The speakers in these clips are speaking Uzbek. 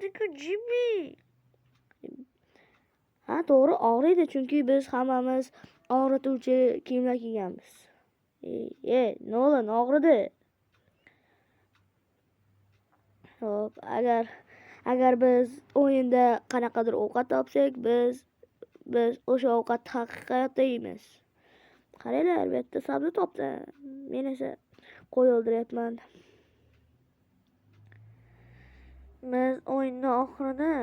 og'riydi-ku, Jimmy. Ha, to'g'ri, og'riydi, chunki biz hammamiz og'rituvchi kiyimlar kiyganmiz. Nolan og'ridi. Xo'p, agar biz o'yinda qanaqadir ovqat topsak, biz o'sha ovqatni haqiqatda yeymiz. Qaranglar, bu yerda sabzi topdim. Men esa qo'y o'ldiryapman. Biz o'yinning oxirida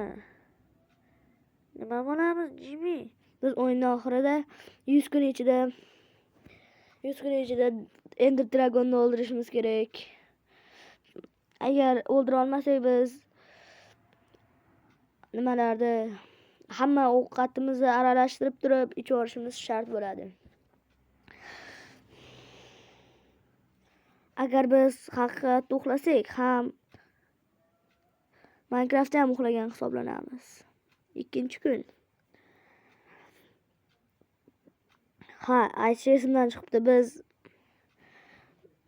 nima bo'lamiz, Jimmy? Biz o'yinning oxirida 100 kun ichida Ender Dragonni o'ldirishimiz kerak. Agar o'ldira olmasak, biz nimalarni hamma ovqatimizni aralashtirib turib ichib olishimiz shart bo'ladi. Agar biz haqiqatda uxlasak ham Minecraftda ham uxlagan hisoblanamiz. 2-kun. Ha, aytish esimdan chiqibdi. Biz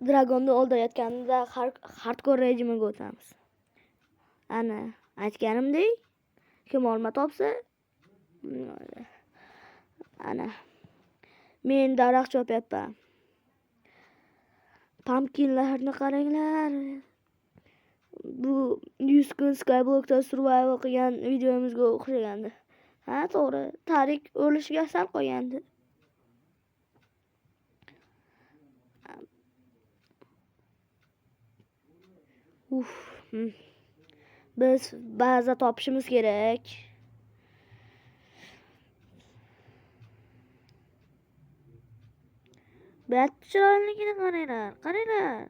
dragonni o'ldirayotganida hardcore rejimiga o'tamiz. Ana, aytganimdek, kim olma topsa, ana. Men daraxt chopyapman. Pumpkinlarni qaranglar. Bu 100 kun Skyblockda survival qilgan videomizga o'xshagandi. Ha, to'g'ri. Tarik o'lishiga sal qo'ygandi. Biz baza topishimiz kerak. Bet chiroyligini qaranglar.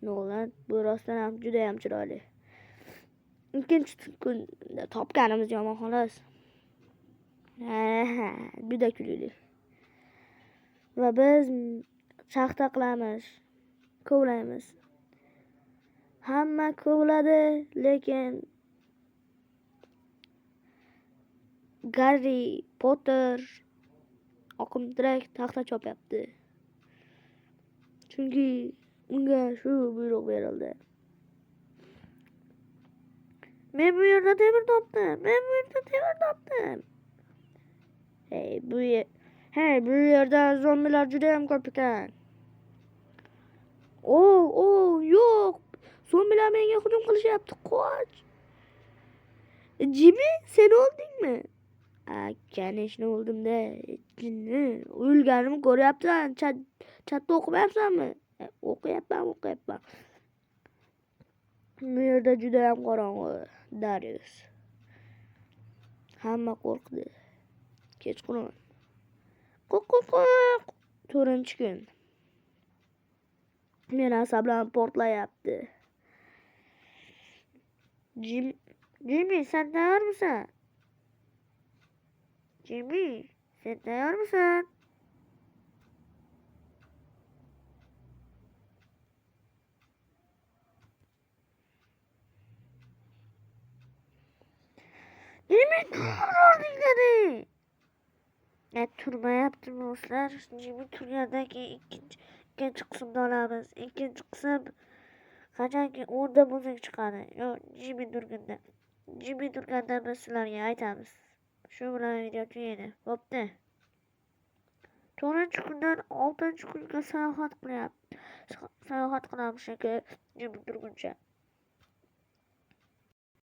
Nolan, bu rostdan ham juda ham chiroyli. 2-kunda topganimiz yomon xolos. Juda kulili. Va biz shaxta qilamiz, kovlaymiz. Hamma kovladi, lekin Harry Potter oqim direkt taxta chopyapti. Chunki unga shu buyruq berildi. Men bu yerda temir topdim. Bu yerda zombilar juda ham ko'p ekan. Yo'q. Zombilar menga hujum qilishyapti. Qoch. Jimmy, sen o'ldingmi? Kanishni o'ldim-da. O'lganimni ko'ryapsan. Chatda o'qimayapsanmi? O'qiyapman. Bu yerda juda ham qorong'u, Darius. Hamma qo'rqdi. Kechqurun. Qo'q. 4-kun. Men asablarim portlayapti. Jimmy, sen tayyormisan? Jimmy, dedi. Turmayapti do'stlar. Jimmy turgandan keyin ikkinchi qismda olamiz. Ikkinchi qism qachonki 10da bo'lsak chiqadi. Yo'q, Jimmy turganda biz sizlarga aytamiz. Shu bilan video tugaydi. Bo'pti. 4-kundan 6-kunga sayohat qilamiz. Jimmy turguncha.